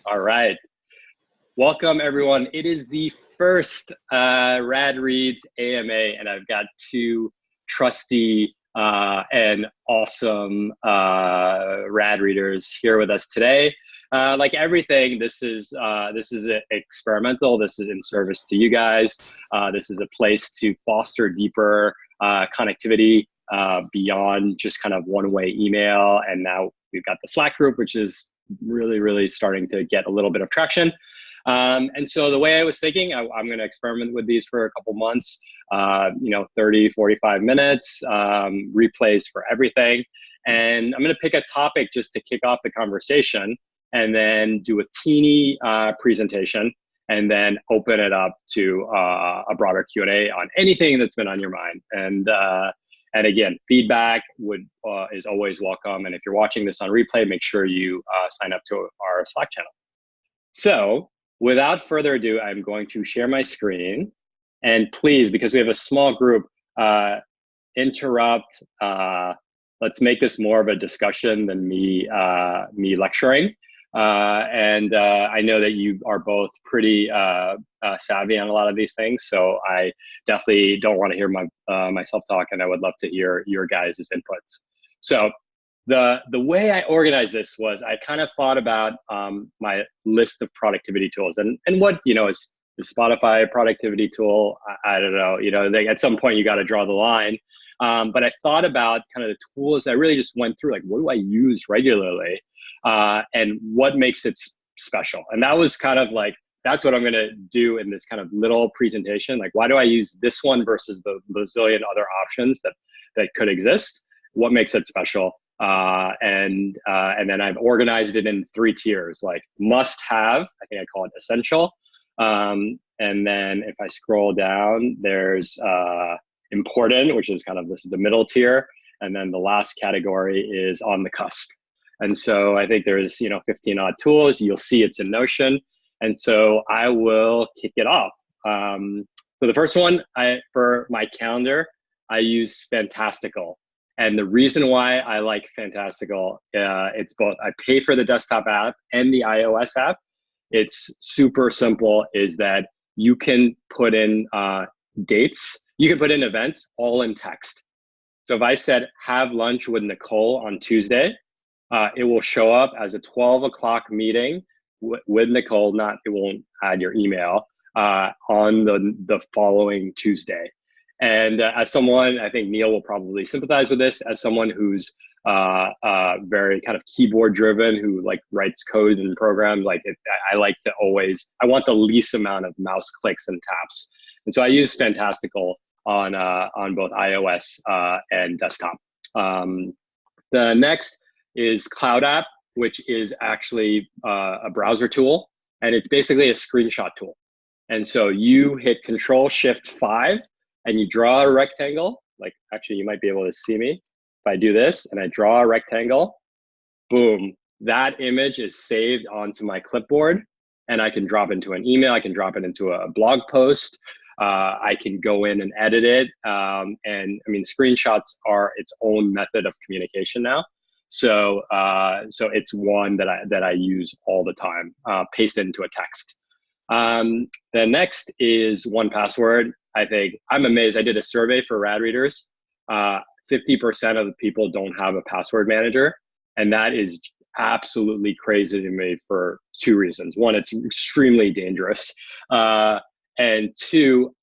All right. Welcome, everyone. It is the first RadReads AMA, and I've got two trusty and awesome rad readers here with us today. Like everything, this is experimental. This is in service to you guys. This is a place to foster deeper connectivity beyond just kind of one-way email. And now we've got the Slack group, which is really starting to get a little bit of traction. And so the way I was thinking, I'm going to experiment with these for a couple months, 30, 45 minutes, replays for everything. And I'm going to pick a topic just to kick off the conversation and then do a teeny presentation and then open it up to a broader Q&A on anything that's been on your mind. And again, feedback is always welcome. And if you're watching this on replay, make sure you sign up to our Slack channel. So without further ado, I'm going to share my screen. And please, because we have a small group, interrupt. Let's make this more of a discussion than me lecturing. I know that you are both pretty savvy on a lot of these things, so I definitely don't want to hear myself talk, and I would love to hear your guys' inputs. So the way I organized this was I kind of thought about my list of productivity tools, and what is the Spotify productivity tool. I don't know, at some point you got to draw the line. But I thought about kind of the tools. I really just went through, like, what do I use regularly? And what makes it special? And that was kind of like, that's what I'm going to do in this kind of little presentation. Like, why do I use this one versus the bazillion other options that could exist? What makes it special? And then I've organized it in 3 tiers, like must have, I think I call it essential. And then if I scroll down, there's important, which is kind of the middle tier. And then the last category is on the cusp. And so I think there's 15 odd tools. You'll see it's in Notion. And so I will kick it off. So the first one, for my calendar, I use Fantastical. And the reason why I like Fantastical, it's both, I pay for the desktop app and the iOS app. It's super simple, is that you can put in dates, you can put in events all in text. So if I said, have lunch with Nicole on Tuesday, it will show up as a 12 o'clock meeting with Nicole, it won't add your email, on the following Tuesday. And as someone, I think Neil will probably sympathize with this, as someone who's very kind of keyboard driven, who like writes code and programs, I like to I want the least amount of mouse clicks and taps. And so I use Fantastical on both iOS and desktop. The next is Cloud App, which is actually a browser tool, and it's basically a screenshot tool. And so you hit Control-Shift-5 and you draw a rectangle. Like, actually, you might be able to see me. If I do this and I draw a rectangle, boom, that image is saved onto my clipboard, and I can drop into an email. I can drop it into a blog post. I can go in and edit it. And I mean, screenshots are its own method of communication now. So it's one that I use all the time, paste it into a text. The next is 1Password. I think I'm amazed. I did a survey for rad readers. 50% of the people don't have a password manager. And that is absolutely crazy to me for 2 reasons. One, it's extremely dangerous. And 2,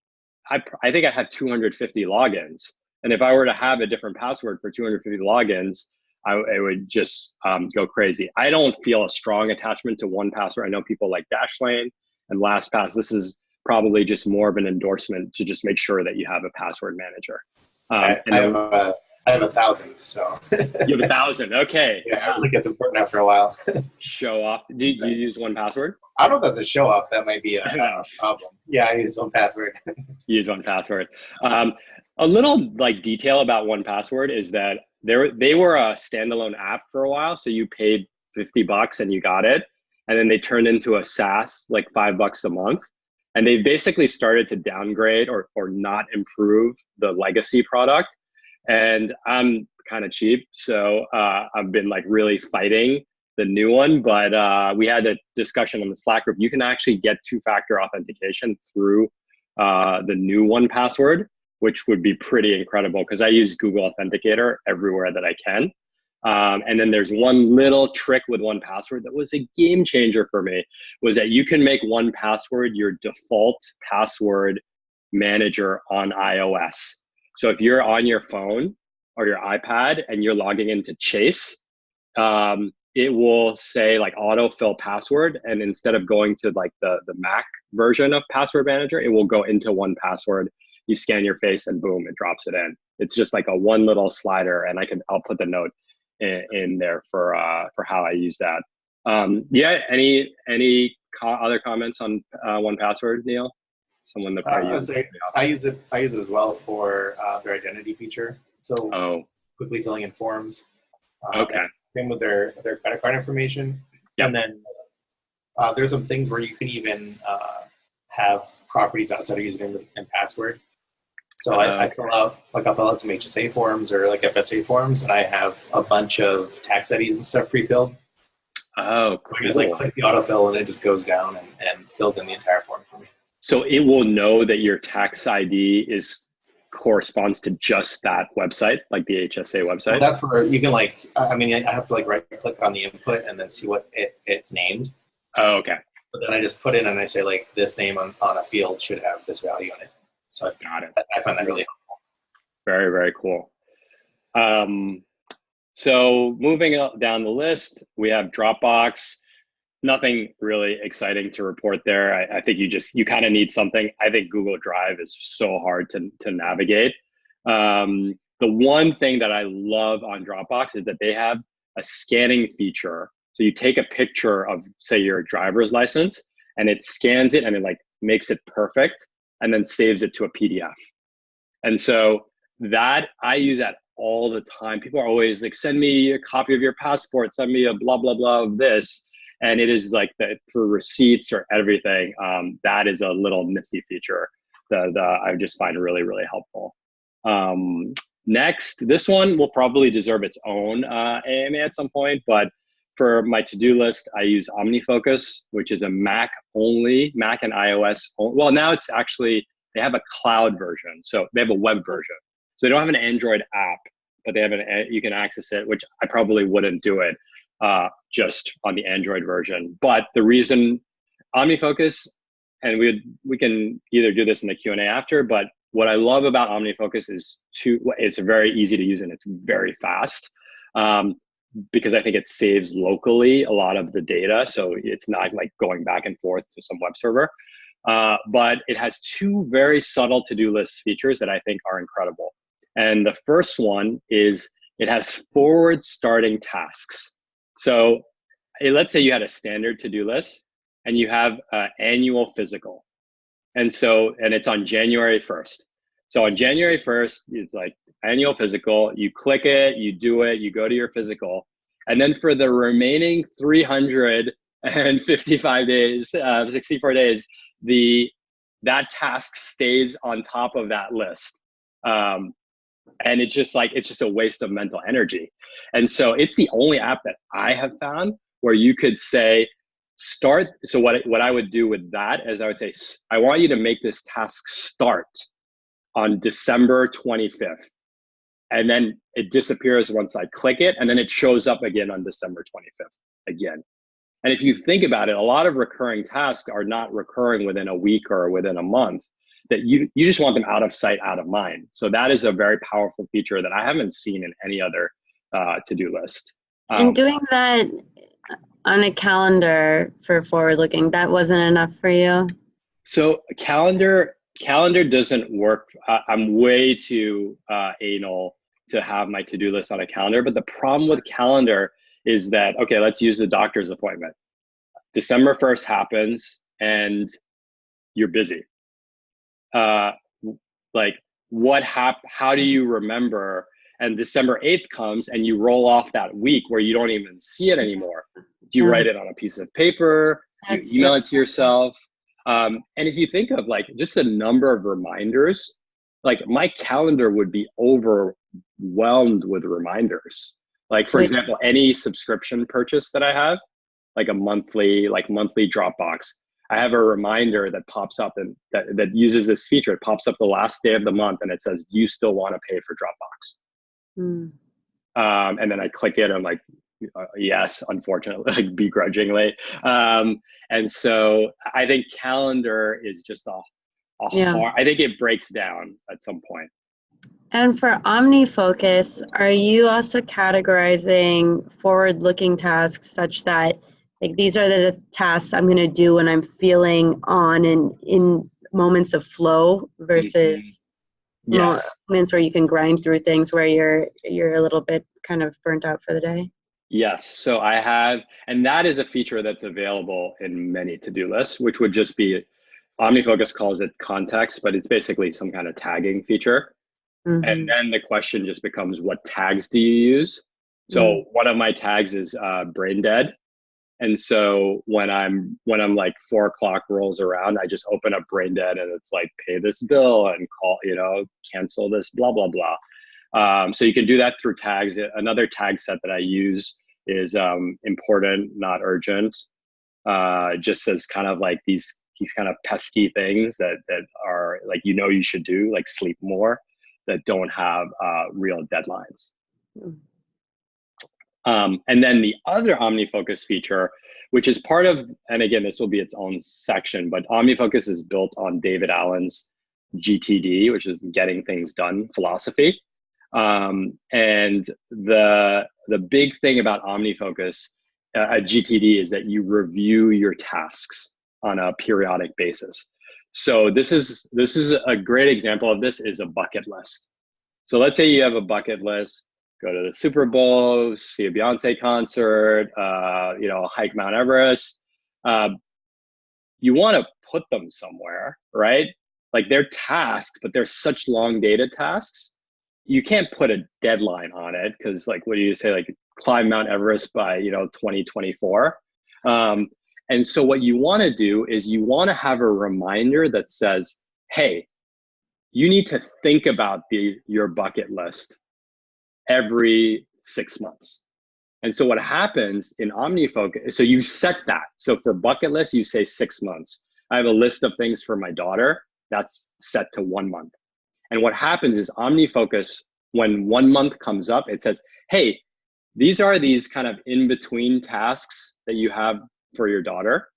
I think I have 250 logins. And if I were to have a different password for 250 logins, it would just go crazy. I don't feel a strong attachment to 1Password. I know people like Dashlane and LastPass. This is probably just more of an endorsement to just make sure that you have a password manager. I have 1,000, so. You have 1,000, okay. Yeah, I don't think it's important after a while. Show off. Do you use 1Password? I don't know if that's a show off. That might be a problem. Yeah, I use 1Password. You use 1Password. A little detail about 1Password is that they were a standalone app for a while. So you paid $50 and you got it. And then they turned into a SaaS, like $5 a month. And they basically started to downgrade or not improve the legacy product. And I'm kind of cheap. So I've been really fighting the new one, but we had a discussion on the Slack group. You can actually get two-factor authentication through the new 1Password, which would be pretty incredible because I use Google Authenticator everywhere that I can. And then there's one little trick with 1Password that was a game changer for me, was that you can make 1Password your default password manager on iOS. So if you're on your phone or your iPad and you're logging into Chase, it will say like autofill password, and instead of going to like the Mac version of Password Manager, it will go into 1Password. You scan your face and boom, it drops it in. It's just like a one little slider, and I'll put the note in there for how I use that. Yeah, any other comments on 1Password, Neil? Someone that probably I'd say I use it as well for their identity feature. So quickly filling in forms. Okay. Same with their credit card information. Yep. And then there's some things where you can even have properties outside of username and password. So I fill out, like I'll fill out some HSA forms or like FSA forms, and I have a bunch of tax IDs and stuff pre-filled. Oh, cool. I just like click the autofill and it just goes down and fills in the entire form for me. So it will know that your tax ID corresponds to just that website, like the HSA website? Well, that's where you can like, I have to like right click on the input and then see what it's named. Oh, okay. But then I just put in and I say like this name on a field should have this value in it. So got it. I find that really helpful. Very, very cool. So moving down the list, we have Dropbox. Nothing really exciting to report there. I think you kind of need something. I think Google Drive is so hard to navigate. The one thing that I love on Dropbox is that they have a scanning feature. So you take a picture of, say, your driver's license, and it scans it and it like makes it perfect, and then saves it to a PDF. And so that I use that all the time. People are always like, send me a copy of your passport, send me a blah, blah, blah of this. And it is like that for receipts or everything. That is a little nifty feature that I just find really, really helpful. Next, this one will probably deserve its own AMA at some point, but for my to-do list, I use OmniFocus, which is a Mac and iOS. Well, now it's actually, they have a cloud version. So they have a web version. So they don't have an Android app, but they have you can access it, which I probably wouldn't do it just on the Android version. But the reason OmniFocus, and we can either do this in the Q&A after, but what I love about OmniFocus is it's very easy to use and it's very fast. Because I think it saves locally a lot of the data. So it's not like going back and forth to some web server. But it has two very subtle to-do list features that I think are incredible. And the first one is it has forward starting tasks. So let's say you had a standard to-do list and you have an annual physical. And it's on January 1st. So on January 1st, it's like annual physical, you click it, you do it, you go to your physical. And then for the remaining 355 days, 64 days, that task stays on top of that list. And it's just a waste of mental energy. And so it's the only app that I have found where you could say, start. So what I would do with that is I would say, I want you to make this task start on December 25th. And then it disappears once I click it, and then it shows up again on December 25th again. And if you think about it, a lot of recurring tasks are not recurring within a week or within a month, that you just want them out of sight, out of mind. So that is a very powerful feature that I haven't seen in any other to-do list. And doing that on a calendar for forward looking, that wasn't enough for you? So calendar doesn't work. I'm way too anal to have my to-do list on a calendar. But the problem with calendar is that, okay, let's use the doctor's appointment. December 1st happens and you're busy. How do you remember? And December 8th comes and you roll off that week where you don't even see it anymore. Do you write it on a piece of paper? Do you email it to yourself? And if you think of like just a number of reminders, like my calendar would be overwhelmed with reminders. Like for example, any subscription purchase that I have, like a monthly Dropbox, I have a reminder that pops up and that uses this feature. It pops up the last day of the month and it says, do you still want to pay for Dropbox? Mm. And then I click it and I'm like, yes, unfortunately, like begrudgingly. And so I think calendar is just a hard, I think it breaks down at some point. And for OmniFocus, are you also categorizing forward-looking tasks such that, like, these are the tasks I'm going to do when I'm feeling on and in moments of flow versus moments where you can grind through things where you're a little bit kind of burnt out for the day? Yes. So I have, and that is a feature that's available in many to-do lists, which would just be, OmniFocus calls it context, but it's basically some kind of tagging feature. And then the question just becomes, what tags do you use? So one of my tags is brain dead. And so when I'm like 4 o'clock rolls around, I just open up brain dead and it's like, pay this bill and call, cancel this, blah, blah, blah. So you can do that through tags. Another tag set that I use is important, not urgent. Just as kind of like these kind of pesky things that are like, you should do, like sleep more, that don't have real deadlines. And then the other OmniFocus feature, which is part of, and again, this will be its own section, but OmniFocus is built on David Allen's GTD, which is getting things done philosophy. And the big thing about OmniFocus at GTD is that you review your tasks on a periodic basis. So this is a great example of this is a bucket list. So let's say you have a bucket list, go to the Super Bowl, see a Beyonce concert, hike Mount Everest. You want to put them somewhere, right? Like they're tasks, but they're such long data tasks. You can't put a deadline on it because, like, what do you say? Like, climb Mount Everest by 2024. And so what you want to do is you want to have a reminder that says, hey, you need to think about your bucket list every 6 months. And so what happens in OmniFocus, so you set that. So for bucket list, you say 6 months. I have a list of things for my daughter that's set to 1 month. And what happens is OmniFocus, when 1 month comes up, it says, hey, these are these kind of in-between tasks that you have for your daughter.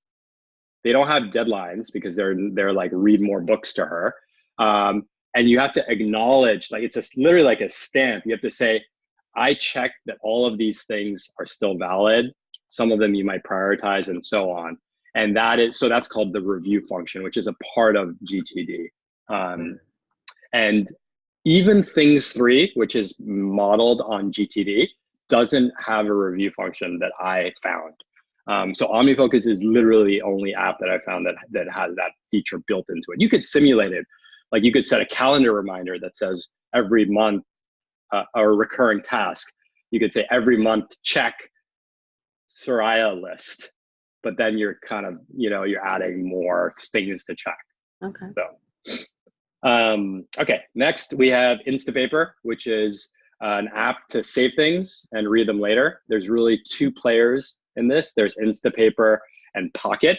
They don't have deadlines because they're like read more books to her. And you have to acknowledge, like it's literally like a stamp. You have to say, I checked that all of these things are still valid. Some of them you might prioritize and so on. And that's called the review function, which is a part of GTD. And even Things 3, which is modeled on GTD, doesn't have a review function that I found. So OmniFocus is literally the only app that I found that has that feature built into it. You could simulate it. Like you could set a calendar reminder that says every month, a recurring task. You could say every month, check Soraya list, but then you're kind of, you're adding more things to check. Okay. So, okay, next we have Instapaper, which is an app to save things and read them later. There's really 2 players in this. There's Instapaper and Pocket.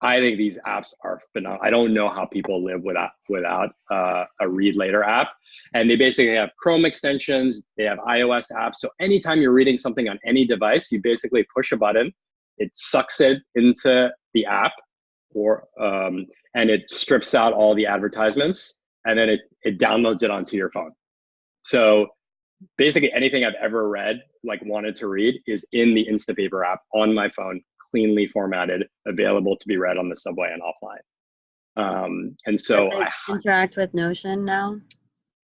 I think these apps are phenomenal. I don't know how people live without a read later app. And they basically have Chrome extensions. They have iOS apps. So anytime you're reading something on any device, you basically push a button. It sucks it into the app, and it strips out all the advertisements, and then it downloads it onto your phone. So basically anything I've ever read, like wanted to read, is in the Instapaper app on my phone, cleanly formatted, available to be read on the subway and offline. And so does it interact with Notion now?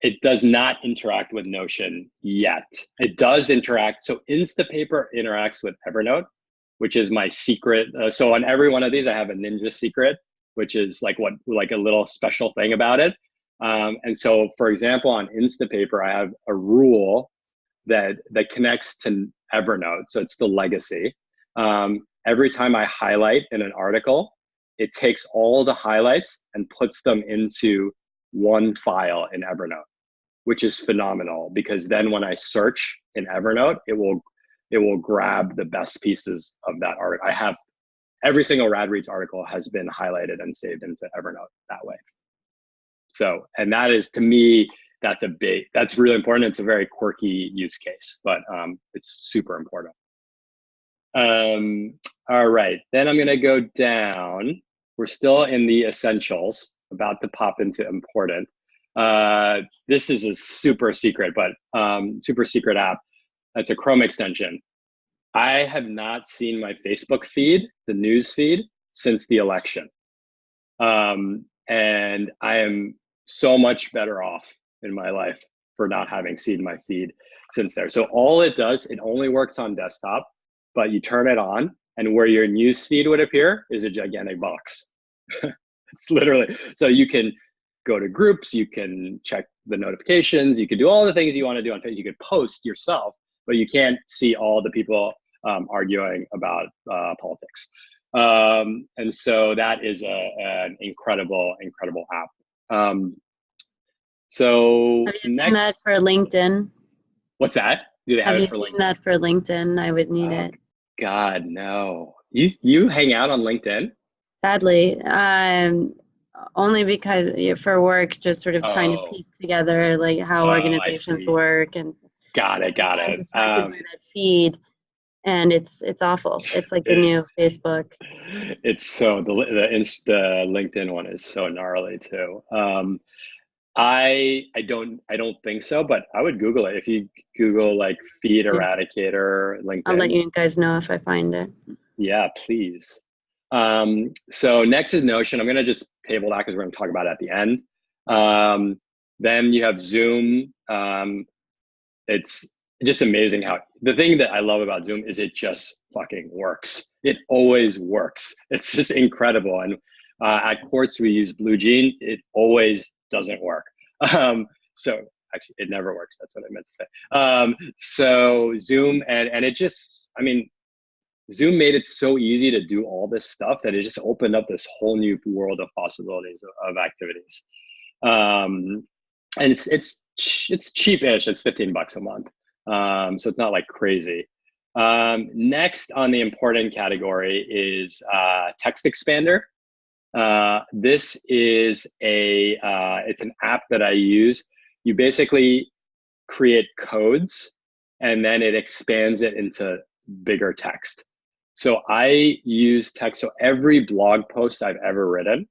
It does not interact with Notion yet. It does interact. So Instapaper interacts with Evernote, which is my secret. So on every one of these, I have a ninja secret, which is like a little special thing about it. And so, for example, on Instapaper, I have a rule that connects to Evernote. So it's the legacy. Every time I highlight in an article, it takes all the highlights and puts them into one file in Evernote, which is phenomenal because then when I search in Evernote, it will grab the best pieces of that article. I have every single RadReads article has been highlighted and saved into Evernote that way. So, and that is, to me, that's really important. It's a very quirky use case, but it's super important. All right, then I'm gonna go down. We're still in the essentials, about to pop into important. This is a super secret, but super secret app. It's a Chrome extension. I have not seen my Facebook feed, the news feed, since the election. And I am so much better off in my life for not having seen my feed since there. So all it does, it only works on desktop, but you turn it on and where your news feed would appear is a gigantic box. It's literally, so you can go to groups, you can check the notifications, you can do all the things you want to do on Facebook, you could post yourself, but you can't see all the people arguing about politics. And so that is an incredible app. So have you seen that for LinkedIn? What's that? Do they have it for LinkedIn? Have you seen that for LinkedIn? I would need it. God, no. You hang out on LinkedIn? Sadly, only because for work, just sort of trying to piece together like how organizations work, and got it. I'm distracted by that feed, and it's awful. It's like the new Facebook. It's so the LinkedIn one is so gnarly too. I don't think so, but I would Google it. If you Google like feed eradicator LinkedIn. I'll let you guys know if I find it. Yeah, please. So next is Notion. I'm going to just table that because we're going to talk about it at the end. Then you have Zoom. It's just amazing how the thing that I love about Zoom is it just fucking works. It always works. It's just incredible. And at Quartz, we use Blue Jean. It always doesn't work. So actually, it never works. That's what I meant to say. So Zoom, and it just, I mean, Zoom made it so easy to do all this stuff that it just opened up this whole new world of possibilities of activities. And it's cheapish. It's $15 a month. So it's not like crazy. Next on the important category is Text Expander. This is it's an app that I use. You basically create codes and then it expands it into bigger text. So I use text. So every blog post I've ever written,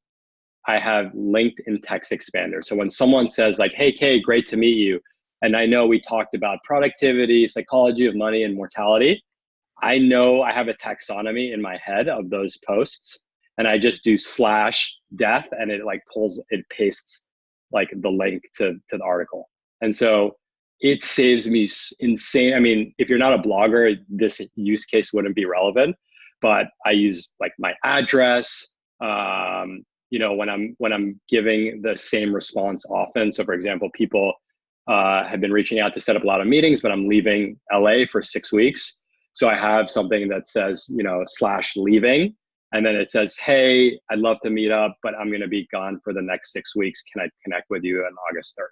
I have linked in Text Expander. So when someone says like, hey, Kay, great to meet you, and I know we talked about productivity, psychology of money, and mortality, I know I have a taxonomy in my head of those posts, and I just do /death, and it like it pastes like the link to the article. And so it saves me insane. I mean, if you're not a blogger, this use case wouldn't be relevant, but I use like my address, you know, when I'm giving the same response often. So for example, people have been reaching out to set up a lot of meetings, but I'm leaving LA for 6 weeks. So I have something that says, you know, /leaving. And then it says, hey, I'd love to meet up, but I'm going to be gone for the next 6 weeks. Can I connect with you on August 3rd?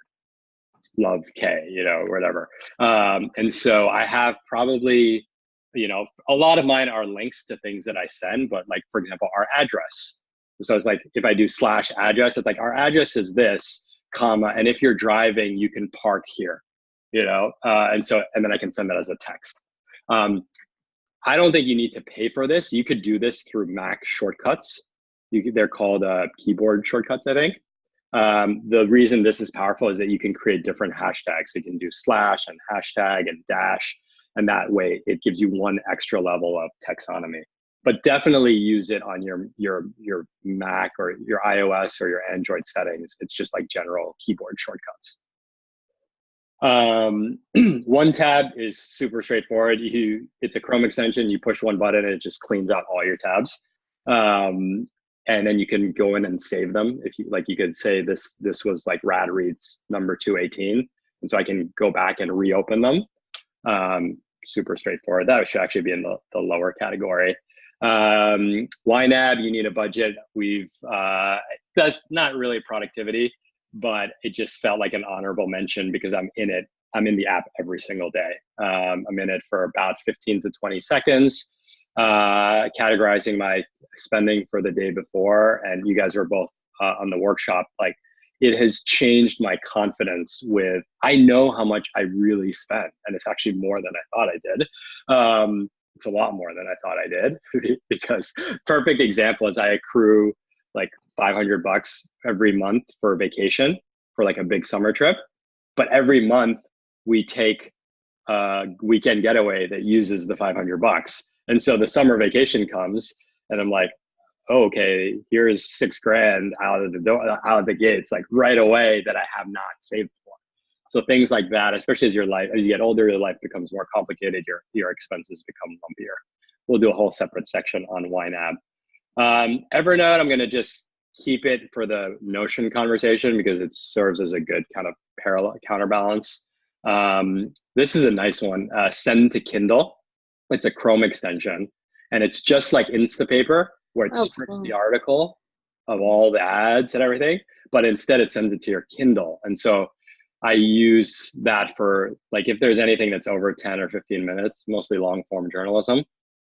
Love K, you know, whatever. And so I have probably, you know, a lot of mine are links to things that I send, but like, for example, our address. So it's like, if I do /address, it's like, our address is this, comma, and if you're driving, you can park here, you know? And then I can send that as a text. I don't think you need to pay for this. You could do this through Mac shortcuts. They're called keyboard shortcuts, I think. The reason this is powerful is that you can create different hashtags. So you can do / and hashtag and dash, and that way it gives you one extra level of taxonomy. But definitely use it on your Mac or your iOS or your Android settings. It's just like general keyboard shortcuts. One tab is super straightforward. It's a Chrome extension. You push one button and it just cleans out all your tabs. And then you can go in and save them. If you like, you could say this was like RadReads number 218. And so I can go back and reopen them. Super straightforward. That should actually be in the lower category. YNAB, you need a budget. That's not really productivity, but it just felt like an honorable mention because I'm in it I'm in the app every single day. I'm in it for about 15 to 20 seconds, categorizing my spending for the day before. And you guys were both on the workshop. Like, it has changed my confidence with, I know how much I really spent, and it's actually more than I thought I did. It's a lot more than I thought I did because perfect example is I accrue like $500 every month for vacation for like a big summer trip. But every month we take a weekend getaway that uses the $500. And so the summer vacation comes and I'm like, oh, okay, here's $6,000 out of the gates, like right away, that I have not saved for. So things like that, especially as you get older, your life becomes more complicated, your expenses become lumpier. We'll do a whole separate section on YNAB. Evernote, I'm gonna just keep it for the Notion conversation because it serves as a good kind of counterbalance. This is a nice one, Send to Kindle. It's a Chrome extension, and it's just like Instapaper, where it strips the article of all the ads and everything, but instead it sends it to your Kindle. And so I use that for, like, if there's anything that's over 10 or 15 minutes, mostly long form journalism,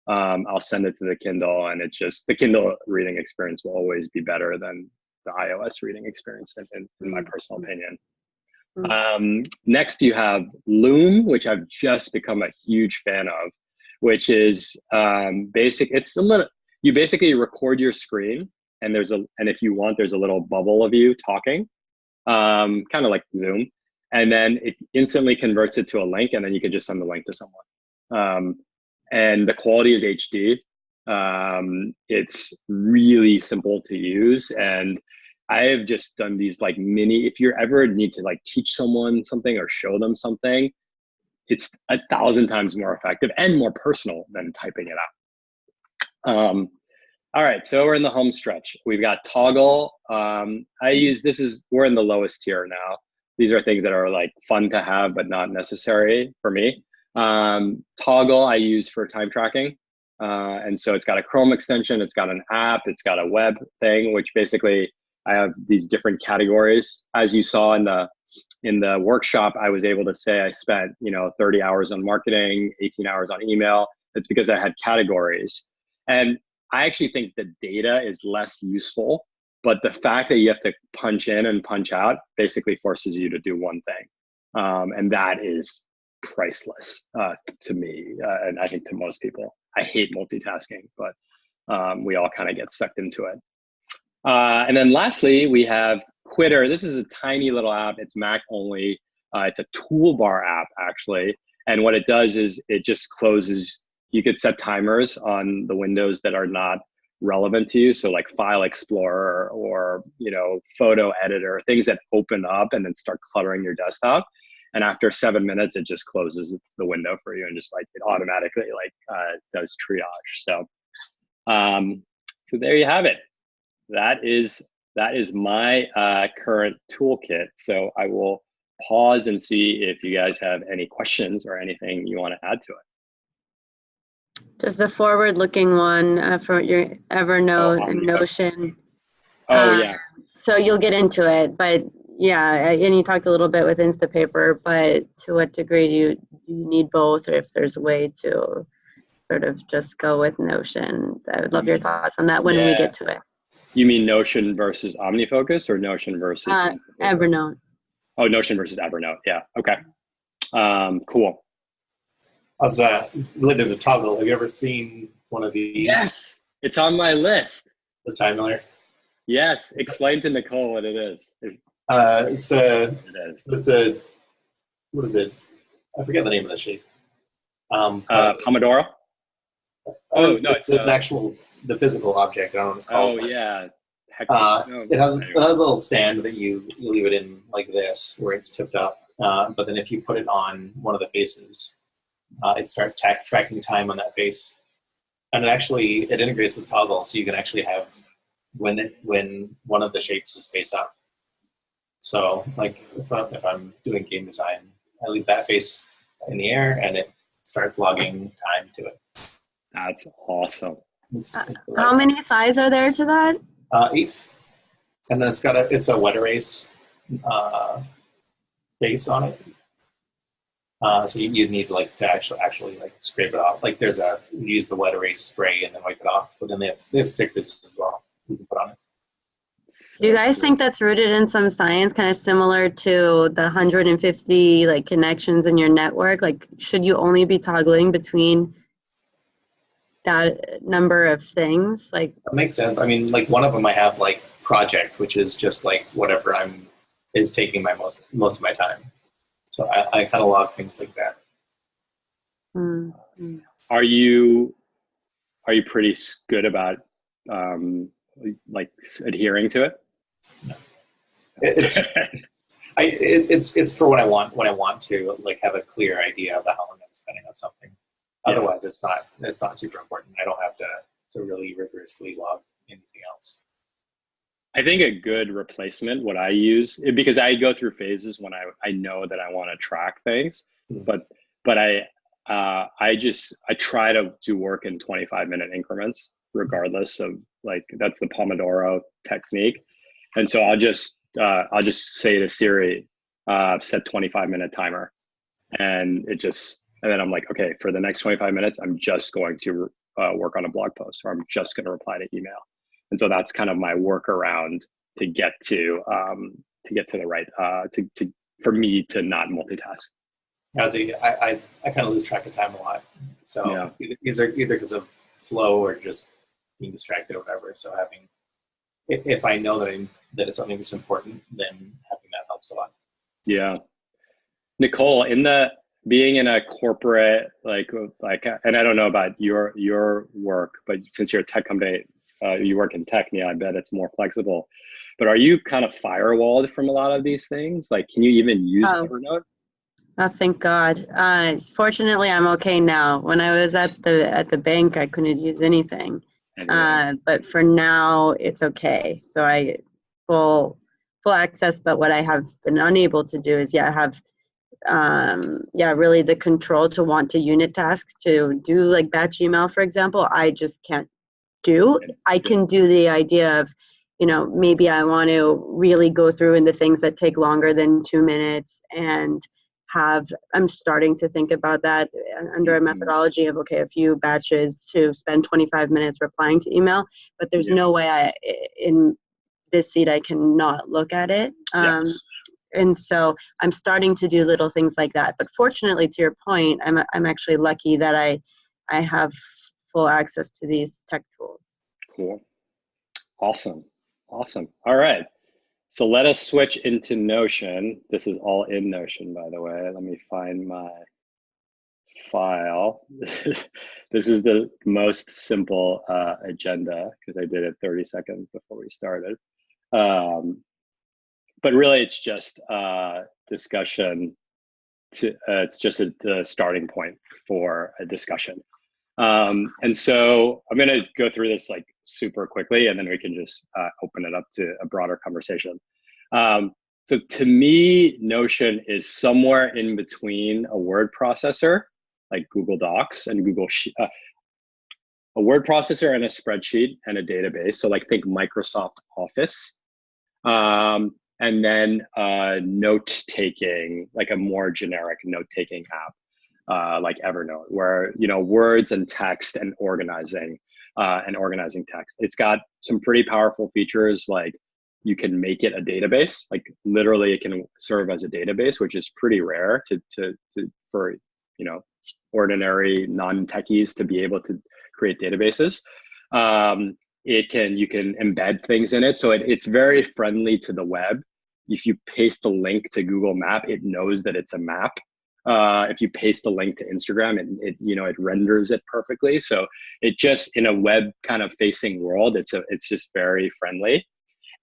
I'll send it to the Kindle, and it's just, the Kindle reading experience will always be better than the iOS reading experience, in my personal opinion. Next you have Loon, which I've just become a huge fan of, which is it's a little, you basically record your screen, and if you want, there's a little bubble of you talking, kind of like Zoom, and then it instantly converts it to a link, and then you can just send the link to someone. And the quality is HD. It's really simple to use, and I have just done these like if you ever need to like teach someone something or show them something, it's 1,000 times more effective and more personal than typing it out. All right, so we're in the home stretch. We've got Toggle. We're in the lowest tier now. These are things that are like fun to have, but not necessary for me. Toggle I use for time tracking. And so it's got a Chrome extension, it's got an app, it's got a web thing, which basically I have these different categories. As you saw in the workshop, I was able to say I spent 30 hours on marketing, 18 hours on email. It's because I had categories. And I actually think the data is less useful, but the fact that you have to punch in and punch out basically forces you to do one thing. And that is priceless to me, and I think to most people. I hate multitasking, but we all kind of get sucked into it. And then lastly, we have Quitter. This is a tiny little app. It's Mac only. It's a toolbar app, actually. And what it does is it just closes. You could set timers on the windows that are not relevant to you. So like File Explorer or Photo Editor, things that open up and then start cluttering your desktop. And after 7 minutes, it just closes the window for you and just like it automatically does triage. So, so there you have it. That is my current toolkit. So I will pause and see if you guys have any questions or anything you want to add to it. Just the forward-looking one for your Evernote and Notion. Yeah. So you'll get into it, but yeah, and you talked a little bit with Instapaper, but to what degree do you need both, or if there's a way to sort of just go with Notion? I would love your thoughts on that when we get to it. You mean Notion versus OmniFocus or Notion versus Evernote? Oh, Notion versus Evernote. Yeah. Okay. Cool. I was related to Toggle. Have you ever seen one of these? Yes, it's on my list. The time miller. Yes. Explain to Nicole what it is. It's a what is it? I forget the name of the shape. Pomodoro. Oh no, it's the physical object. I don't know what it's called. Oh yeah. It has a little stand that you leave it in like this, where it's tipped up. But then if you put it on one of the faces, it starts tracking time on that face, and it integrates with Toggle, so you can actually have when one of the shapes is face up. So like if I'm doing game design, I leave that face in the air, and it starts logging time to it. That's awesome. How many sides are there to that? 8, and then it's a wet erase base on it. So you'd need like to actually like scrape it off. Like you use the wet erase spray and then wipe it off. But then they have stickers as well you can put on it. Do you guys think that's rooted in some science, kind of similar to the 150 like connections in your network? Like, should you only be toggling between that number of things? Like, That makes sense. I mean, like one of them I have like project, which is just like whatever is taking my most of my time. So I kind of log things like that. mm-hmm. Are you pretty good about like adhering to it? No. It's for when I want to like have a clear idea of how long I'm spending on something. Yeah. Otherwise, it's not super important. I don't have to really rigorously log anything else. I think a good replacement, what I use, because I go through phases when I know that I want to track things, but I try to do work in 25-minute increments, regardless of like, that's the Pomodoro technique. And so I'll just say to Siri, set 25-minute timer. And then I'm like, okay, for the next 25 minutes, I'm just going to work on a blog post, or I'm just going to reply to email. And so that's kind of my workaround to get to the right, for me to not multitask. I would say I kind of lose track of time a lot. So yeah. either because of flow or just being distracted or whatever. So if I know that it's something that's important, then having that helps a lot. Yeah. Nicole, being in a corporate, like, and I don't know about your work, but since you're a tech company, you work in tech, I bet it's more flexible. But are you kind of firewalled from a lot of these things? Like, can you even use Evernote? Oh, thank God. Fortunately, I'm okay now. When I was at the bank, I couldn't use anything. But for now, it's okay. So I full access. But what I have been unable to do is have really the control to want to unit task, to do like batch email, for example. I just can't do. I can do the idea of, maybe I want to really go through into things that take longer than 2 minutes, and I'm starting to think about that under a methodology of, okay, a few batches to spend 25 minutes replying to email, but there's no way in this seat I cannot look at it. And so I'm starting to do little things like that. But fortunately, to your point, I'm actually lucky that I have full access to these tech tools. Cool. Awesome. All right. So let us switch into Notion. This is all in Notion, by the way. Let me find my file. This is the most simple agenda, because I did it 30 seconds before we started. But really, it's just discussion. It's just a starting point for a discussion. And so I'm going to go through this like super quickly, and then we can just open it up to a broader conversation. So to me, Notion is somewhere in between a word processor like Google Docs and a word processor and a spreadsheet and a database. So like think Microsoft Office. And then note-taking, like a more generic note-taking app, like Evernote, where words and text and organizing text. It's got some pretty powerful features, like you can make it a database. Like literally, it can serve as a database, which is pretty rare for ordinary non-techies to be able to create databases. You can embed things in it, so it's very friendly to the web. If you paste a link to Google Map, it knows that it's a map. If you paste a link to Instagram, it renders it perfectly. So it just, in a web kind of facing world, it's just very friendly.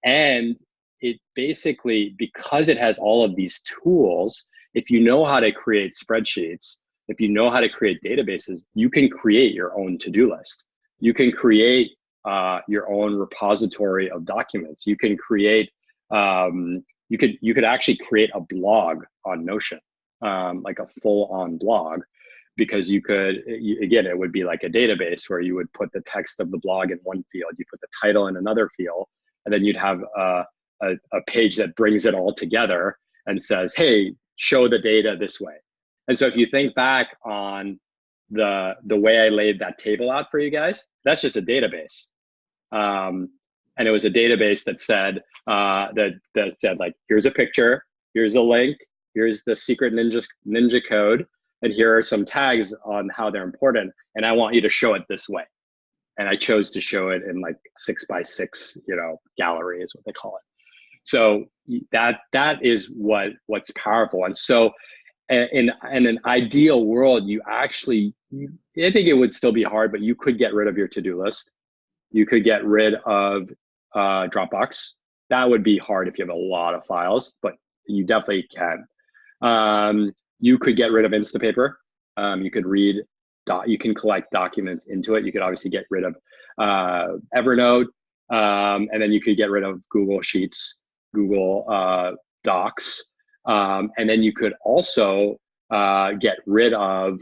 And it basically, because it has all of these tools, if you know how to create spreadsheets, if you know how to create databases, you can create your own to-do list. You can create your own repository of documents. You can create, you could actually create a blog on Notion, like a full-on blog, because again, it would be like a database where you would put the text of the blog in one field, you put the title in another field, and then you'd have a page that brings it all together and says, hey, show the data this way. And so if you think back on the way I laid that table out for you guys, that's just a database. And it was a database that said, that said like, here's a picture, here's a link, here's the secret ninja code, and here are some tags on how they're important. And I want you to show it this way. And I chose to show it in like 6x6, gallery is what they call it. So that is what's powerful. And so in an ideal world, I think it would still be hard, but you could get rid of your to-do list. You could get rid of Dropbox. That would be hard if you have a lot of files, but you definitely can. You could get rid of Instapaper. You could you can collect documents into it. You could obviously get rid of Evernote, and then you could get rid of Google Sheets, Google Docs, and then you could also get rid of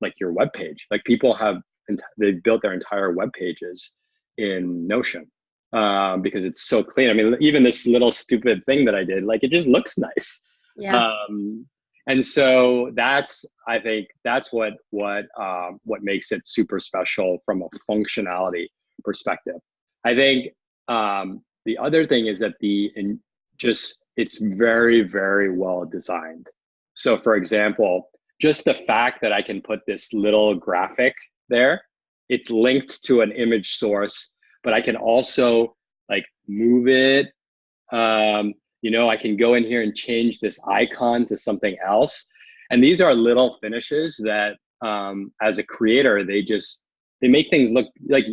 like your web page. Like people they've built their entire web pages in Notion because it's so clean. I mean, even this little stupid thing that I did, like it just looks nice. Yes. And so I think that's what makes it super special from a functionality perspective. I think the other thing is that it's very, very well designed. So for example, just the fact that I can put this little graphic there, it's linked to an image source, but I can also like move it. I can go in here and change this icon to something else. And these are little finishes that as a creator, they make things look like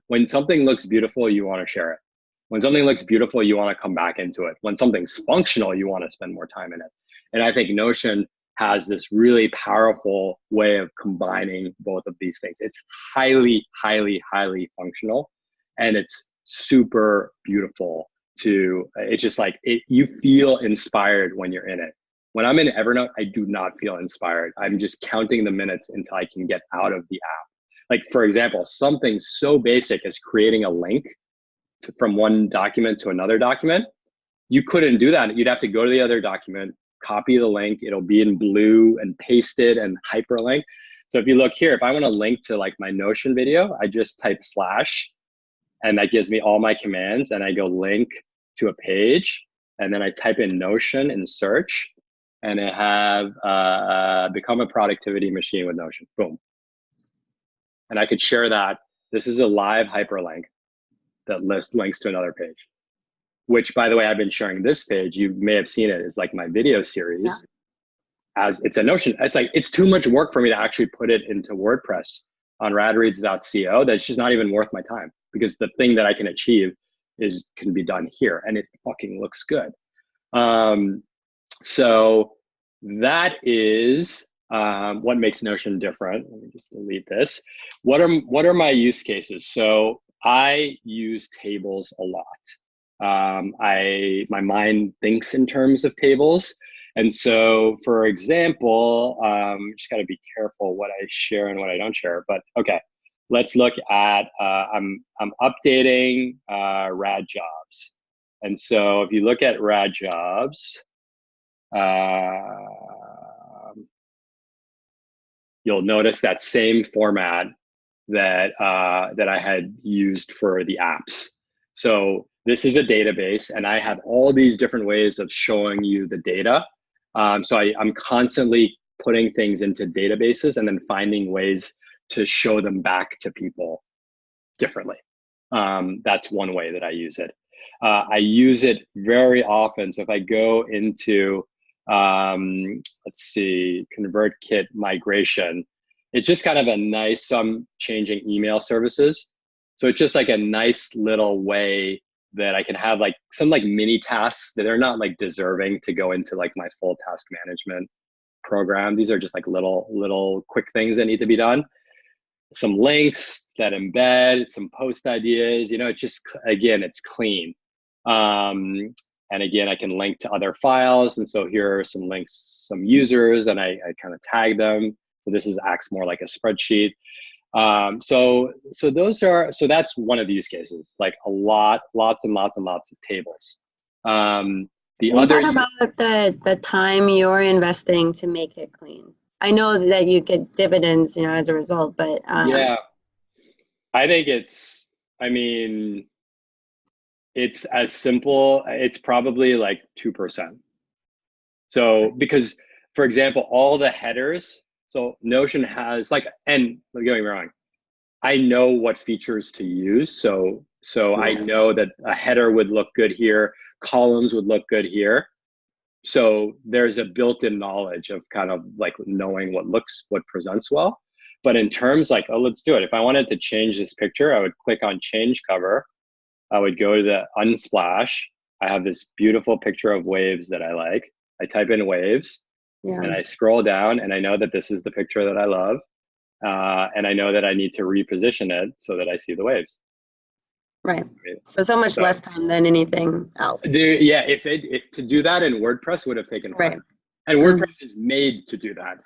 when something looks beautiful, you want to share it. When something looks beautiful, you want to come back into it. When something's functional, you want to spend more time in it. And I think Notion has this really powerful way of combining both of these things. It's highly, highly, highly functional, and it's super beautiful. It's just like you feel inspired when you're in it. When I'm in Evernote, I do not feel inspired. I'm just counting the minutes until I can get out of the app. Like for example, something so basic as creating a link from one document to another document, you couldn't do that. You'd have to go to the other document, copy the link, it'll be in blue and pasted and hyperlink. So if you look here, if I want to link to like my Notion video, I just type / and that gives me all my commands, and I go link to a page, and then I type in Notion in search, and I have become a productivity machine with Notion, boom. And I could share that. This is a live hyperlink that links to another page, which by the way, I've been sharing this page. You may have seen it. It's like my video series. Yeah. As it's a Notion. It's like, it's too much work for me to actually put it into WordPress on radreads.co. That's just not even worth my time, because the thing that I can achieve can be done here, and it fucking looks good. So that is what makes Notion different. Let me just delete this. What are my use cases? So I use tables a lot. My mind thinks in terms of tables. And so, for example, just got to be careful what I share and what I don't share. But okay, let's look at, I'm updating rad jobs. And so if you look at rad jobs, you'll notice that same format that I had used for the apps. So this is a database, and I have all these different ways of showing you the data. So I'm constantly putting things into databases and then finding ways to show them back to people differently. That's one way that I use it. I use it very often. So if I go into, let's see, ConvertKit migration, it's just kind of a nice, I'm changing email services. So it's just like a nice little way that I can have like some like mini tasks that are not like deserving to go into like my full task management program. These are just like little quick things that need to be done. Some links that embed, some post ideas, it's just, again, it's clean. And again, I can link to other files. And so here are some links, some users, and I kind of tag them. So this acts more like a spreadsheet. So that's one of the use cases, like lots and lots of tables. The Can you other, talk about the time you're investing to make it clean? I know that you get dividends, you know, as a result, but yeah, I think I mean, it's as simple, it's probably like 2%. So, because for example, all the headers, so Notion has like, and don't get me wrong, I know what features to use. So I know that a header would look good here, columns would look good here. So there's a built-in knowledge of kind of like knowing what presents well. But in terms like, oh, let's do it. If I wanted to change this picture, I would click on change cover. I would go to the unsplash. I have this beautiful picture of waves that I like. I type in waves and I scroll down and I know that this is the picture that I love. And I know that I need to reposition it so that I see the waves. Right. So much less time than anything else. Yeah, if to do that in WordPress would have taken time. And WordPress is made to do that,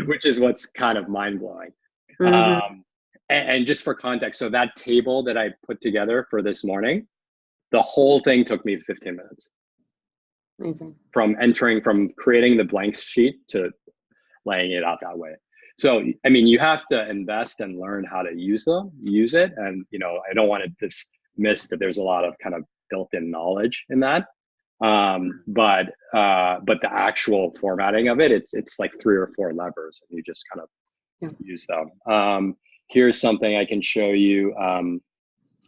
which is what's kind of mind-blowing. And just for context, so that table that I put together for this morning, the whole thing took me 15 minutes. Amazing. From creating the blank sheet to laying it out that way. So, I mean, you have to invest and learn how to use it. And, you know, I don't want to dismiss that there's a lot of kind of built-in knowledge in that. But the actual formatting of it, it's like 3 or 4 levers and you just kind of use them. Here's something I can show you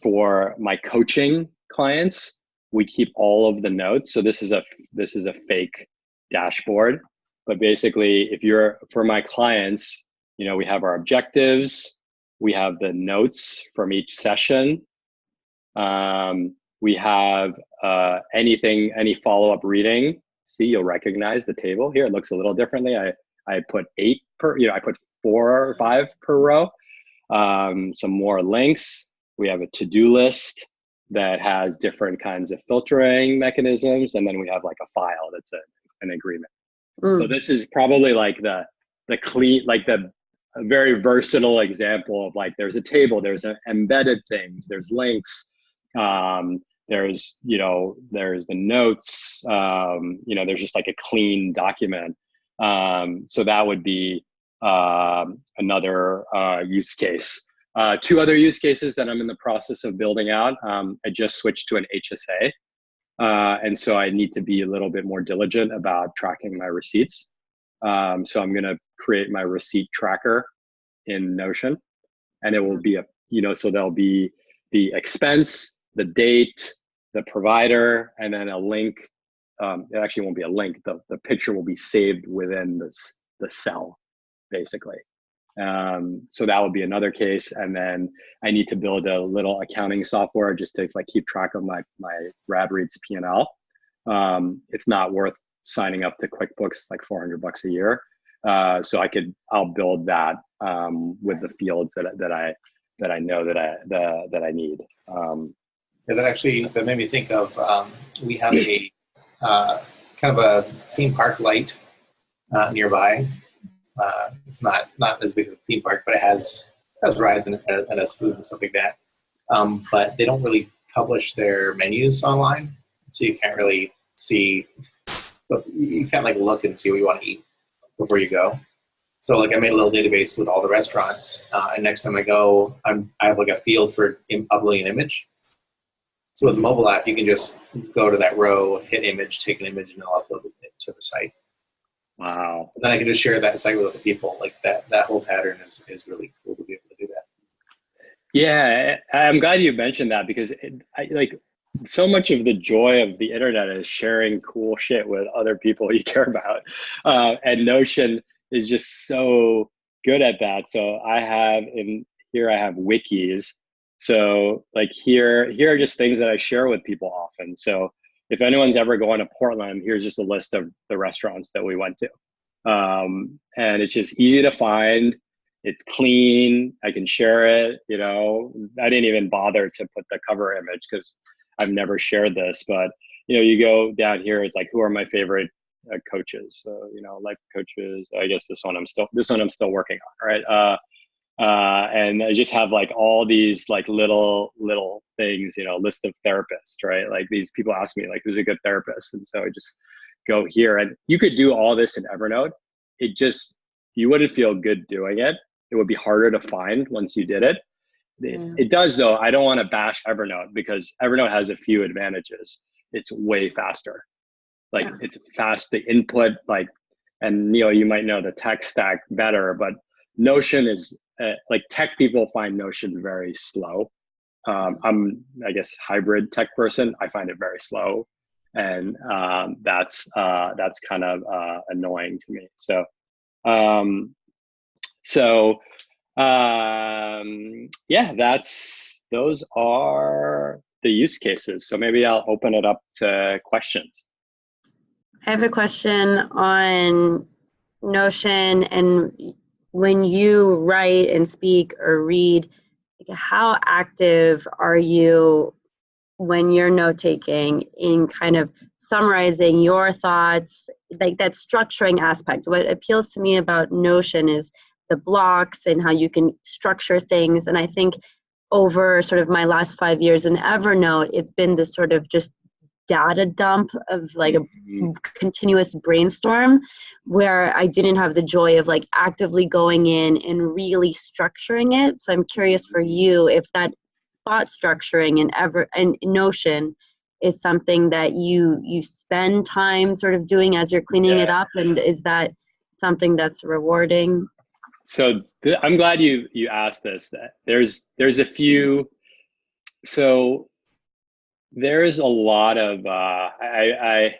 for my coaching clients. We keep all of the notes. So this is a fake dashboard. But basically, for my clients, you know, we have our objectives, we have the notes from each session, we have any follow-up reading. See, you'll recognize the table here. It looks a little differently. I put 8 per, I put 4 or 5 per row. Some more links. We have a to-do list that has different kinds of filtering mechanisms, and then we have like a file that's an agreement. So this is probably like the clean, like a very versatile example of like, there's a table, there's embedded things, there's links, there's the notes, there's just like a clean document. So that would be another use case. 2 other use cases that I'm in the process of building out. I just switched to an HSA. And so I need to be a little bit more diligent about tracking my receipts. So I'm going to create my receipt tracker in Notion, and it will be so there'll be the expense, the date, the provider, and then a link. It actually won't be a link. The picture will be saved within the cell, basically. So that would be another case. And then I need to build a little accounting software just to like keep track of my RadReads P&L. It's not worth signing up to QuickBooks, like $400 a year. So I'll build that with the fields that I know that I need. That made me think of we have a kind of a theme park light nearby. It's not as big of a theme park, but it has rides and has food and stuff like that. But they don't really publish their menus online, so you can't really see. But you can't like look and see what you want to eat before you go. So like I made a little database with all the restaurants, and next time I go, I have like a field for uploading an image. So with the mobile app, you can just go to that row, hit image, take an image, and I'll upload it to the site. Wow. And then I can just share that site with other people. Like that whole pattern is really cool to be able to do that. Yeah, I'm glad you mentioned that because so much of the joy of the internet is sharing cool shit with other people you care about. And Notion is just so good at that. So I have wikis. So like here are just things that I share with people often. So if anyone's ever going to Portland, here's just a list of the restaurants that we went to. And it's just easy to find. It's clean. I can share it. I didn't even bother to put the cover image because I've never shared this. But you go down here. It's like, who are my favorite coaches? So life coaches. I guess this one I'm still working on. Right. And I just have like all these like little things, you know, list of therapists, right? Like these people ask me like, who's a good therapist? And so I just go here, and you could do all this in Evernote. It just, you wouldn't feel good doing it. It would be harder to find once you did it. It does though. I don't want to bash Evernote because Evernote has a few advantages. It's way faster. Like it's fast, the input, like, and you know, you might know the tech stack better, but Notion is like tech people find Notion very slow. I'm, I guess, hybrid tech person. I find it very slow, and that's kind of annoying to me. So, yeah, those are the use cases. So maybe I'll open it up to questions. I have a question on Notion, and when you write and speak or read, like, how active are you when you're note taking in kind of summarizing your thoughts, like that structuring aspect? What appeals to me about Notion is the blocks and how you can structure things. And I think over sort of my last 5 years in Evernote, it's been this sort of just data dump of like a continuous brainstorm where I didn't have the joy of like actively going in and really structuring it. So I'm curious for you if that thought structuring in Notion is something that you spend time sort of doing as you're cleaning it up, and is that something that's rewarding? So I'm glad you asked this. There's a few. So there's a lot of I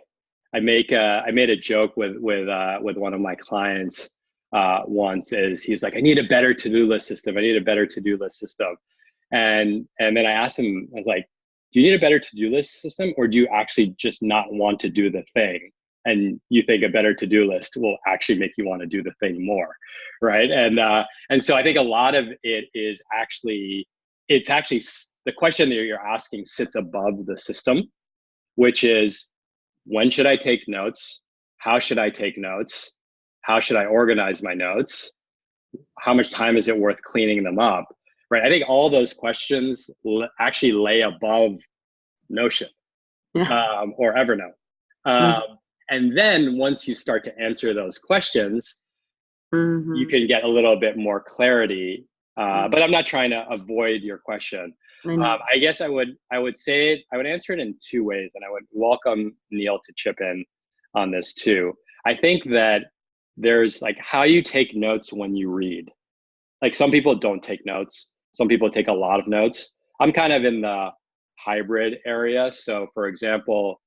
made a joke with one of my clients once. Is he's like, I need a better to-do list system. I need a better to-do list system. And then I asked him, I was like, do you need a better to-do list system, or do you actually just not want to do the thing? And you think a better to-do list will actually make you want to do the thing more, right? And so I think a lot of it is actually, it's actually the question that you're asking sits above the system, which is, when should I take notes? How should I take notes? How should I organize my notes? How much time is it worth cleaning them up? Right. I think all those questions actually lay above Notion or Evernote. And then once you start to answer those questions, you can get a little bit more clarity. But I'm not trying to avoid your question. I guess I would say I would answer it in two ways, and I would welcome Neil to chip in on this too. I think that there's like how you take notes when you read. Like some people don't take notes. Some people take a lot of notes. I'm kind of in the hybrid area. So for example,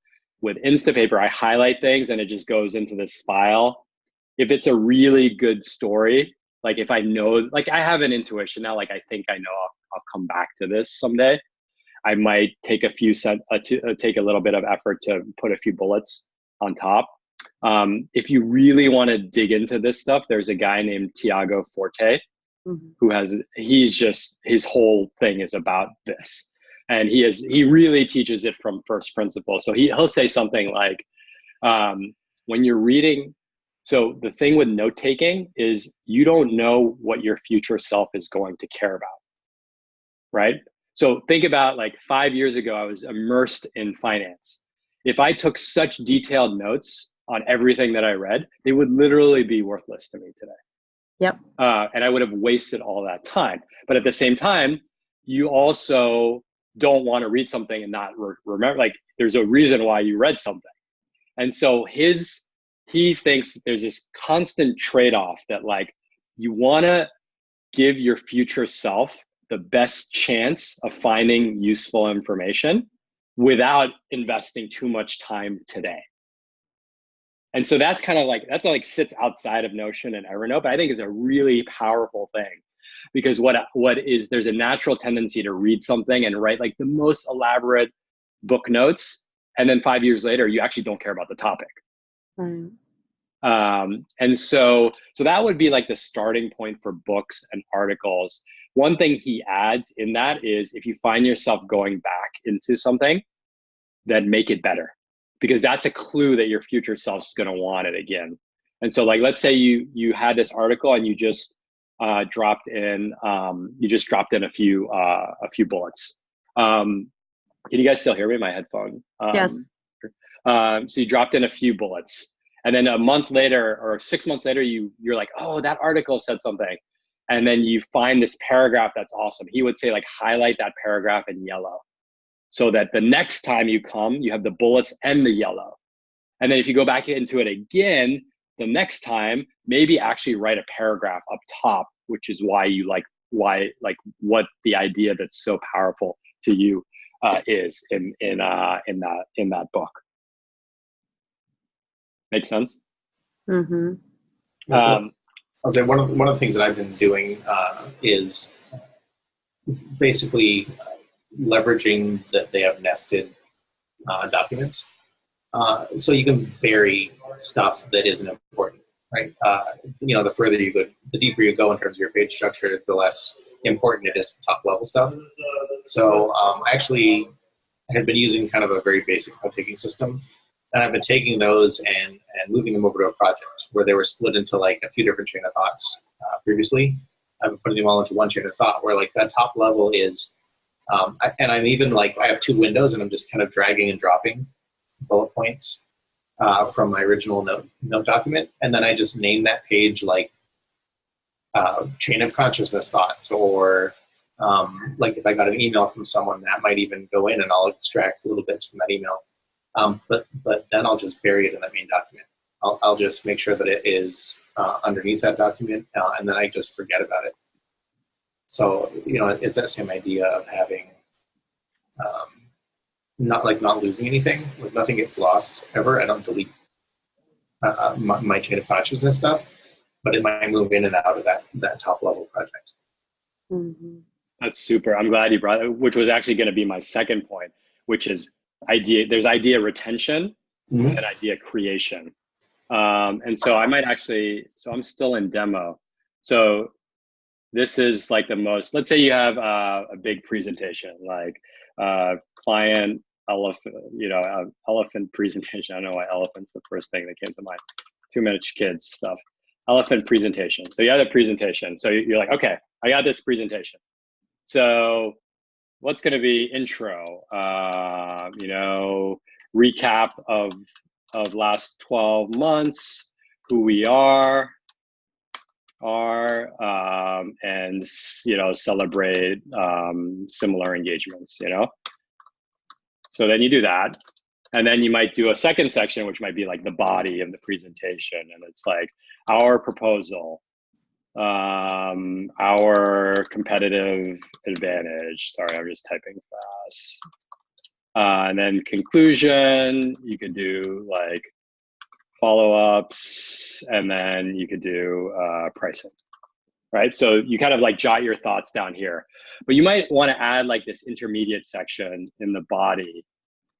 with Instapaper, I highlight things and it just goes into this file. If it's a really good story, like if I know, like I have an intuition now, like I think I know I'll come back to this someday. I might take take a little bit of effort to put a few bullets on top. If you really want to dig into this stuff, there's a guy named Tiago Forte, who his whole thing is about this. And he really teaches it from first principles. So he'll say something like, when you're reading, so the thing with note taking is you don't know what your future self is going to care about, right? So think about like 5 years ago, I was immersed in finance. If I took such detailed notes on everything that I read, they would literally be worthless to me today. Yep. And I would have wasted all that time. But at the same time, you also don't want to read something and not remember, like there's a reason why you read something. And so he thinks there's this constant trade-off that like you want to give your future self the best chance of finding useful information without investing too much time today. And so that's kind of like, that's like sits outside of Notion and Evernote, but I think it's a really powerful thing because there's a natural tendency to read something and write like the most elaborate book notes. And then 5 years later, you actually don't care about the topic. And so that would be like the starting point for books and articles. One thing he adds in that is if you find yourself going back into something, then make it better, because that's a clue that your future self's going to want it again. And so like, let's say you had this article and you just dropped in, you just dropped in a few bullets. Can you guys still hear me? My headphone. Yes. So you dropped in a few bullets, and then a month later or 6 months later, you're like, oh, that article said something. And then you find this paragraph that's awesome. He would say, like, highlight that paragraph in yellow so that the next time you come, you have the bullets and the yellow. And then if you go back into it again, the next time, maybe actually write a paragraph up top, which is why you like what the idea that's so powerful to you is in that book. Make sense? Mm-hmm. I'll say one of the things that I've been doing is basically leveraging that they have nested documents. So you can bury stuff that isn't important, right? The further you go, the deeper you go in terms of your page structure, the less important it is to top level stuff. So I actually had been using kind of a very basic note-taking system, and I've been taking those and moving them over to a project where they were split into like a few different chain of thoughts previously. I've been putting them all into one chain of thought where like that top level is, and I'm even like, I have 2 windows and I'm just kind of dragging and dropping bullet points from my original note document. And then I just name that page like chain of consciousness thoughts, or like if I got an email from someone, that might even go in and I'll extract little bits from that email. But then I'll just bury it in that main document. I'll just make sure that it is underneath that document, and then I just forget about it. So, it's that same idea of having not losing anything. Like nothing gets lost ever. I don't delete my chain of consciousness stuff, but it might move in and out of that top level project. Mm-hmm. That's super. I'm glad you brought it, which was actually going to be my second point, which is there's idea retention and idea creation. And so I might actually, so I'm still in demo. So this is like the most, let's say you have a big presentation, like client elephant, elephant presentation. I don't know why elephant's the first thing that came to mind. 2 minutes kids stuff. Elephant presentation. So you have a presentation. So you're like, okay, I got this presentation. So what's going to be intro? Recap of last 12 months, who we are, and celebrate similar engagements. So then you do that, and then you might do a second section, which might be like the body of the presentation, and it's like our proposal, our competitive advantage. Sorry, I'm just typing fast. And then conclusion, you could do like follow-ups, and then you could do pricing, right? So you kind of like jot your thoughts down here, but you might want to add like this intermediate section in the body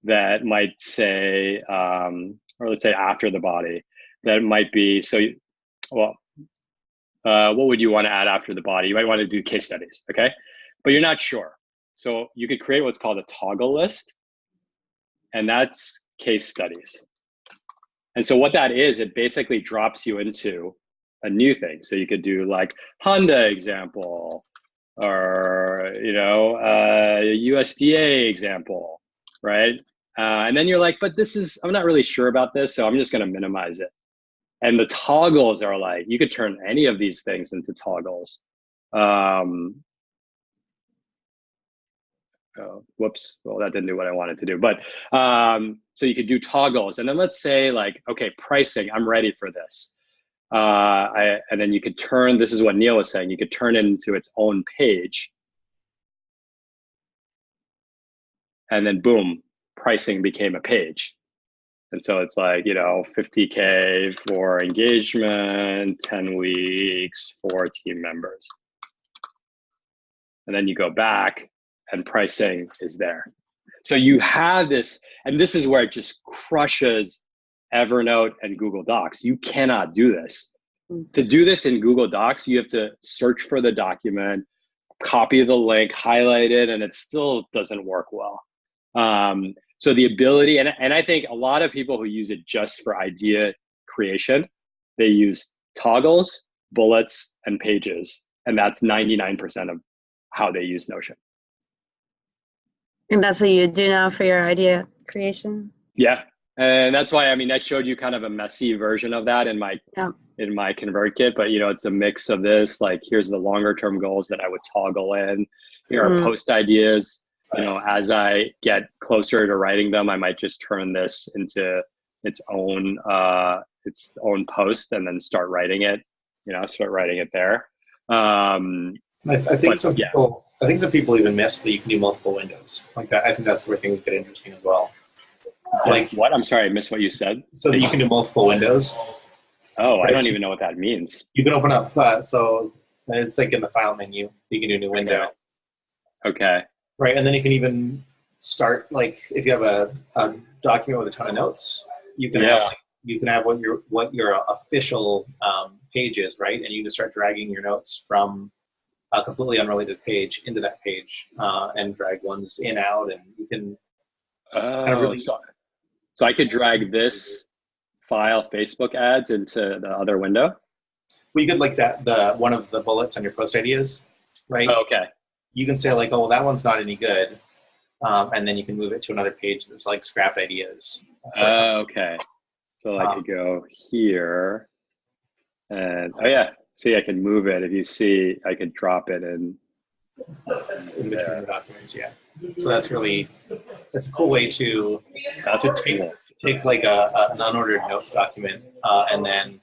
that might say, or let's say after the body, that might be, what would you want to add after the body? You might want to do case studies, okay? But you're not sure. So you could create what's called a toggle list, and that's case studies. And so what that is, it basically drops you into a new thing. So you could do like Honda example, or USDA example, right? And then you're like, but I'm not really sure about this, so I'm just going to minimize it. And the toggles are like, you could turn any of these things into toggles. Whoops, well, that didn't do what I wanted to do. But so you could do toggles, and then let's say like, okay, pricing, I'm ready for this. And then you could turn, this is what Neil was saying, you could turn it into its own page. And then boom, pricing became a page. And so it's like, $50K for engagement, 10 weeks, 4 team members. And then you go back and pricing is there. So you have this, and this is where it just crushes Evernote and Google Docs. You cannot do this. To do this in Google Docs, you have to search for the document, copy the link, highlight it, and it still doesn't work well. So the ability, and I think a lot of people who use it just for idea creation, they use toggles, bullets, and pages. And that's 99% of how they use Notion. And that's what you do now for your idea creation? Yeah. And that's why, I mean, I showed you kind of a messy version of that in my ConvertKit, but you know, it's a mix of this, like, here's the longer term goals that I would toggle in. Here are post ideas. You know, as I get closer to writing them, I might just turn this into its own post and then start writing it, you know, start writing it there. I think some people even miss that you can do multiple windows. Like that, I think that's where things get interesting as well. Like what? I'm sorry, I missed what you said. So that you can do multiple windows. Oh, right? I don't even know what that means. You can open up, so it's like in the file menu, you can do a new window. Okay. Right, and then you can even start, like, if you have a document with a ton of notes, you can have what your official page is, right? And you can start dragging your notes from a completely unrelated page into that page and drag ones in, out, and you can kind of really... So I could drag this file Facebook ads into the other window? Well, you could, like, one of the bullets on your post ideas, right? Oh, okay. You can say, like, oh, well, that one's not any good. And then you can move it to another page that's like scrap ideas. Okay. So I could go here and, oh yeah, see, I can move it. If you see, I could drop it in between the documents, yeah. So that's a cool way to take like an unordered notes document and then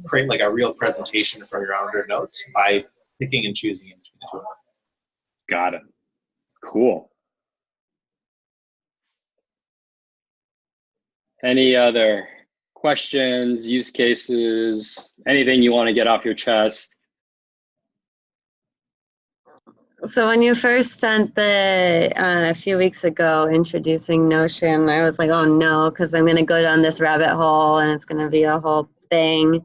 create like a real presentation from your unordered notes by picking and choosing in between the two of them. Got it. Cool. Any other questions, use cases, anything you want to get off your chest? So when you first sent a few weeks ago introducing Notion, I was like, oh no, because I'm going to go down this rabbit hole and it's going to be a whole thing.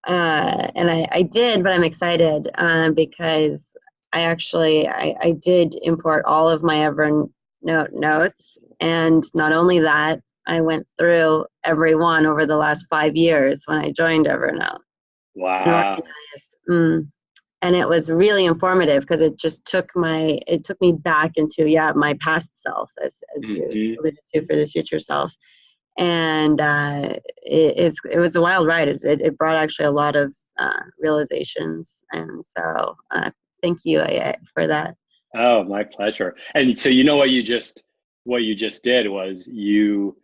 And I did, but I'm excited because I did import all of my Evernote notes. And not only that, I went through every one over the last 5 years when I joined Evernote. Wow. And it was really informative because it just took me back into my past self, as you alluded to, for the future self. And it was a wild ride. It brought actually a lot of realizations, and so thank you for that. Oh, my pleasure. And so, you know, what you just did was you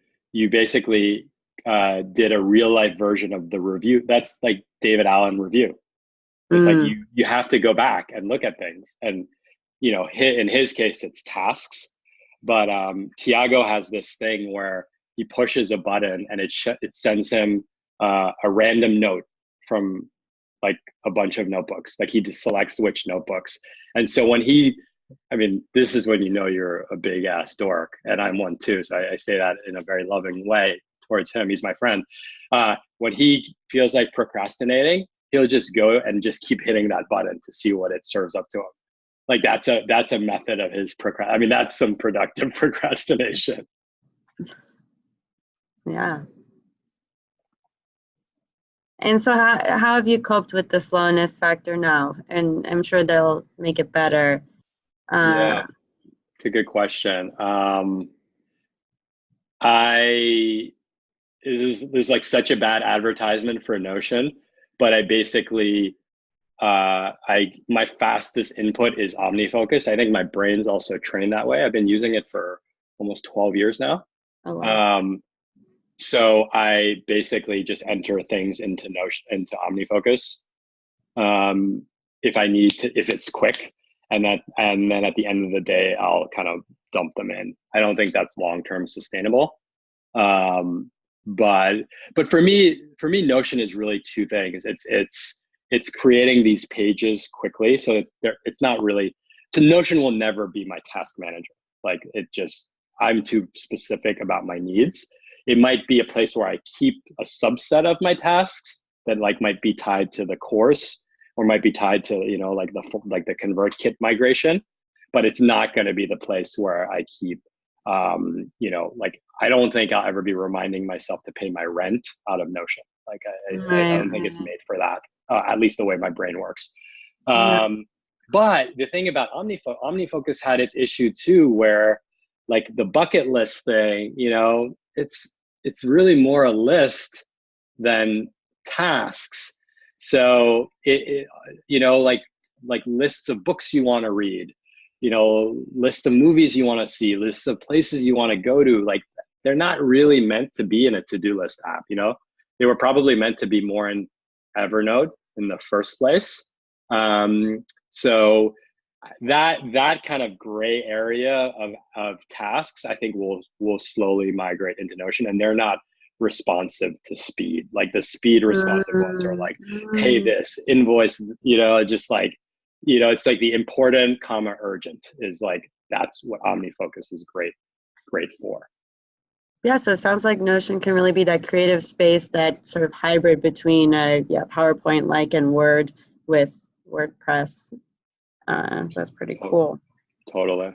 basically did a real life version of the review. That's like David Allen review. It's like you have to go back and look at things, and you know, in his case it's tasks, but Tiago has this thing where he pushes a button and it sends him a random note from like a bunch of notebooks. Like he just selects which notebooks, and so this is when you know you're a big ass dork, and I'm one too. So I say that in a very loving way towards him. He's my friend. When he feels like procrastinating, he'll just go and just keep hitting that button to see what it serves up to him. Like that's a method of his that's some productive procrastination. Yeah. And so how have you coped with the slowness factor now? And I'm sure they'll make it better. Yeah, it's a good question. This is like such a bad advertisement for Notion, but I basically, my fastest input is OmniFocus. I think my brain's also trained that way. I've been using it for almost 12 years now. Oh, wow. So I basically just enter things into OmniFocus if I need to, if it's quick, and then at the end of the day, I'll kind of dump them in. I don't think that's long-term sustainable. But for me, Notion is really two things. It's creating these pages quickly. So it's not really, Notion will never be my task manager. Like I'm too specific about my needs. It might be a place where I keep a subset of my tasks that like might be tied to the course or might be tied to, you know, like the ConvertKit migration, but it's not going to be the place where I keep, you know, like I don't think I'll ever be reminding myself to pay my rent out of Notion. Like I don't think it's made for that, at least the way my brain works. Yeah. But the thing about OmniFocus had its issue too, where like the bucket list thing, you know, it's really more a list than tasks. So you know, like lists of books you want to read, you know, lists of movies you want to see, lists of places you want to go to. Like they're not really meant to be in a to-do list app, you know? They were probably meant to be more in Evernote in the first place. So that kind of gray area of tasks, I think will slowly migrate into Notion, and they're not responsive to speed. Like the speed responsive ones are like pay this, invoice, you know, just like, you know, it's like the important comma urgent is like, that's what OmniFocus is great for. Yeah, so it sounds like Notion can really be that creative space, that sort of hybrid between PowerPoint like and Word with WordPress. That's pretty cool. Totally.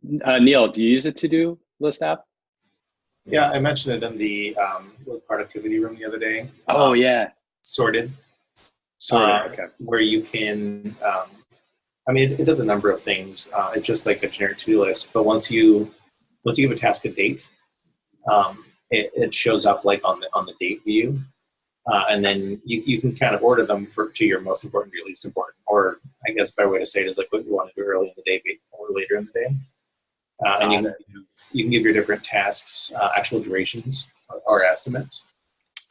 Neil, do you use a to-do list app? Yeah, I mentioned it in the productivity room the other day. Oh yeah. Sorted. Okay. Where you can, I mean, it does a number of things. It's just like a generic to-do list, but once you give a task a date, it shows up like on the date view, and then you can kind of order them to your most important to your least important, or I guess a better way to say it is like what you want to do early in the day or later in the day, and you can give your different tasks actual durations or estimates.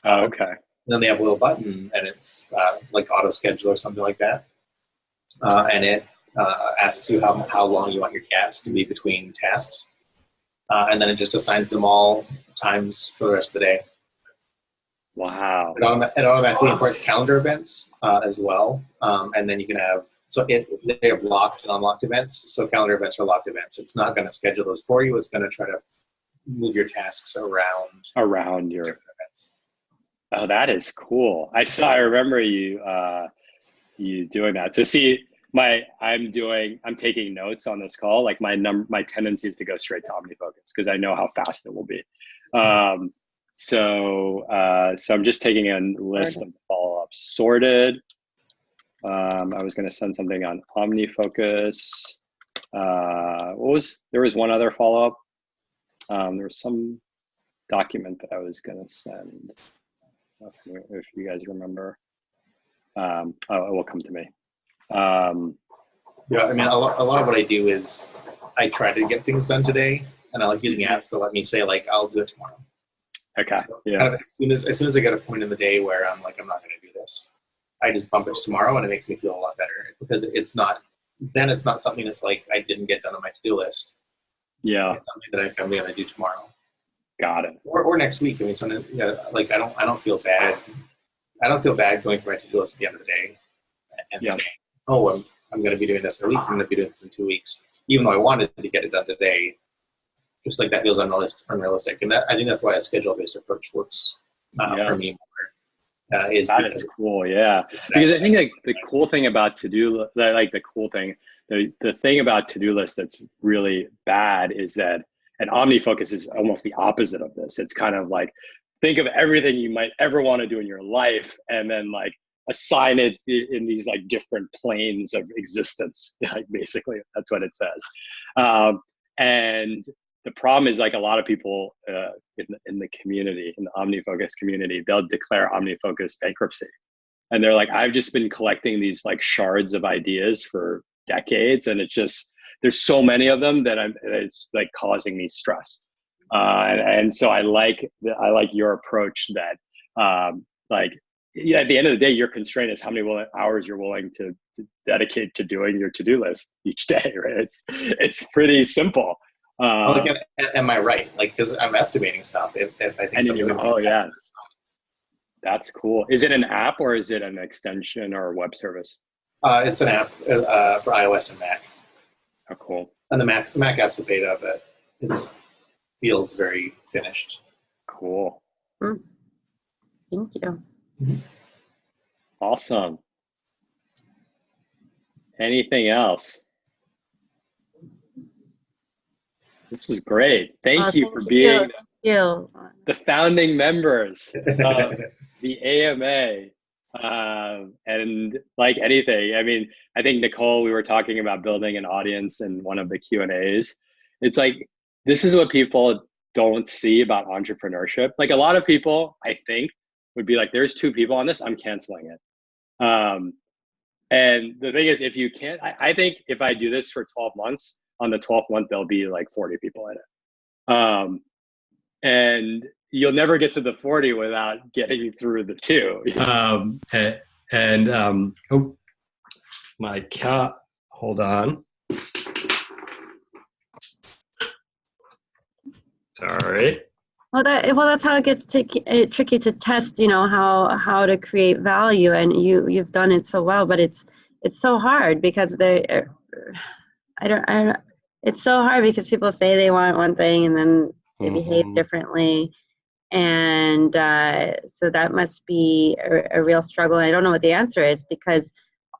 Okay. And then they have a little button, and it's like auto schedule or something like that, and it asks you how long you want your cats to be between tasks. And then it just assigns them all times for the rest of the day. Wow. It automatically imports calendar events as well. And then you can have, they have locked and unlocked events. So calendar events are locked events. It's not going to schedule those for you. It's going to try to move your tasks around your events. Oh, that is cool. I remember you doing that. So see, I'm taking notes on this call. Like my tendency is to go straight to OmniFocus because I know how fast it will be. So I'm just taking a list of follow-ups. Sorted. I was going to send something on OmniFocus. There was one other follow-up. There was some document that I was going to send. If you guys remember. It will come to me. Yeah, I mean, a lot of what I do is I try to get things done today, and I like using apps that let me say like I'll do it tomorrow. Okay. So yeah. Kind of as soon as I get a point in the day where I'm like I'm not going to do this, I just bump it to tomorrow, and it makes me feel a lot better because it's not something that's like I didn't get done on my to-do list. Yeah. It's something that I'm going to do tomorrow. Got it. Or next week. I mean, something like I don't feel bad. I don't feel bad going through my to-do list at the end of the day and saying, oh, I'm going to be doing this in a week. I'm going to be doing this in 2 weeks. Even though I wanted to get it done today, just like that feels unrealistic. And I think that's why a schedule-based approach works for me more. That is cool, yeah. Because I think like the cool thing about the thing about to-do lists that's really bad is that, and OmniFocus is almost the opposite of this. It's kind of like, think of everything you might ever want to do in your life and then like assign it in these like different planes of existence. Like basically that's what it says. And the problem is like a lot of people in the community, in the OmniFocus community, they'll declare OmniFocus bankruptcy. And they're like, I've just been collecting these like shards of ideas for decades. And it's just, there's so many of them that it's like causing me stress. And so I like your approach that like, at the end of the day, your constraint is how many hours you're willing to dedicate to doing your to-do list each day, right? It's pretty simple. Am I right? Like, because I'm estimating stuff. If I think something's that's cool. Is it an app or is it an extension or a web service? It's an app for iOS and Mac. Oh, cool. And the Mac app's the beta of it. It feels very finished. Cool. Thank you. Mm-hmm. Awesome. Anything else? This was great. Thank you for being the founding members of the AMA. And like anything, I mean, I think Nicole, we were talking about building an audience in one of the Q&As. It's like, this is what people don't see about entrepreneurship. Like a lot of people, I think, would be like, there's 2 people on this, I'm canceling it. And the thing is, if you can't, I think if I do this for 12 months, on the 12th month, there'll be like 40 people in it. And you'll never get to the 40 without getting through the 2. Oh, my cat, hold on. Sorry. Well, that's how it gets tricky to test, you know, how to create value, and you've done it so well, but it's so hard because it's so hard because people say they want one thing and then they behave differently, and so that must be a real struggle. And I don't know what the answer is, because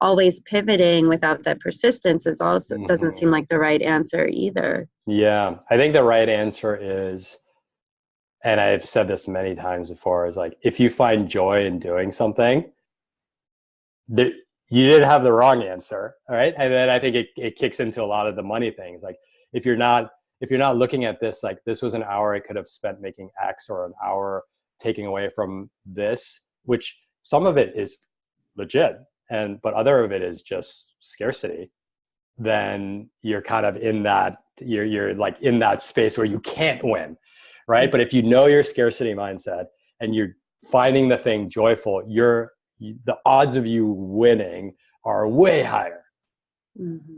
always pivoting without that persistence is also doesn't seem like the right answer either. Yeah, I think the right answer is, and I've said this many times before, is like, if you find joy in doing something, you didn't have the wrong answer, all right? And then I think it kicks into a lot of the money things. Like if you're not looking at this, like this was an hour I could have spent making X, or an hour taking away from this, which some of it is legit, but other of it is just scarcity, then you're kind of in that, you're like in that space where you can't win, right? But if you know your scarcity mindset and you're finding the thing joyful, the odds of you winning are way higher. And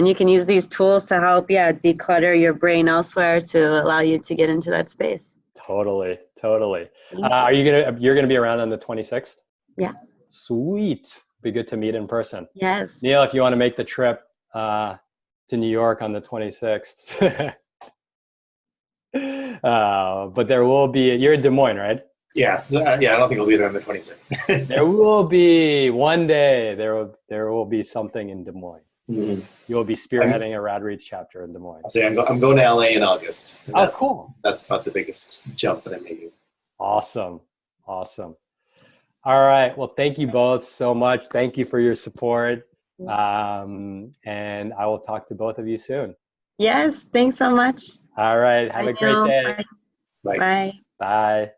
you can use these tools to help, declutter your brain elsewhere to allow you to get into that space. Totally. You're gonna be around on the 26th? Yeah. Sweet. Be good to meet in person. Yes. Neil, if you want to make the trip to New York on the 26th. But there will be, you're in Des Moines, right? Yeah, I don't think we'll be there on the 26th. There will be one day. There will be something in Des Moines. You'll be spearheading a RadReads chapter in Des Moines. I'll say I'm going to LA in August. Cool. That's about the biggest jump that I'm making. Awesome. All right. Well, thank you both so much. Thank you for your support. And I will talk to both of you soon. Yes. Thanks so much. All right. Have a great day. Bye. Bye. Bye.